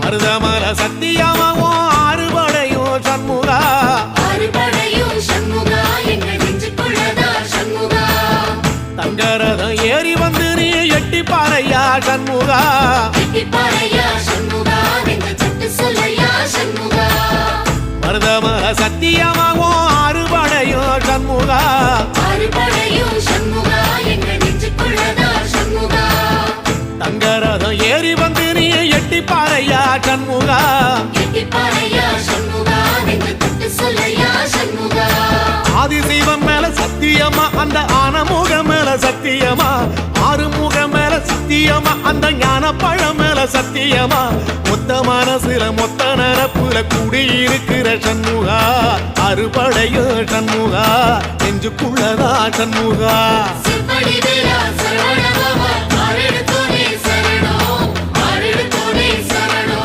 மருதமல சத்தியமாவோ அறுபடையும் சண்முகா அறுபடையும் சண்முகா எங்கள் நெஞ்சுக்குள்ளதா சண்முகா தங்கரதம் ஏறி வந்து நீ எட்டி பாறையா சண்முகா எட்டி பாறையா சண்முகா எங்கள் சட்டு சொல்லையா சண்முகா மருதமல சத்தியமாவோ அறுபடையும் சண்முகா அறுபடையும் சண்முகா எங்கள் நெஞ்சுக்குள்ளதா சண்முகா தங்கரதம் ஏறி வந்து நீ எட்டி பாறையா சண்முகா எட்டி பாறையா சண்முகா எங்கள் சட்டு சொல்லையா சண்முகா ஆதிசைவம் மேல சத்தியமா அந்த ஆனமுக மேல சத்தியமா ஆறுமுக மேல சத்தியமா அந்த ஞான பழம் மேல சத்தியமா மொத்த மனசுல மொத்த நரப்புல குடியிருக்கிற சண்முகா அறுபடையோ சண்முகா நெஞ்சுக்குள்ளதா சண்முகா சிற்படி வீரா சரவண பவா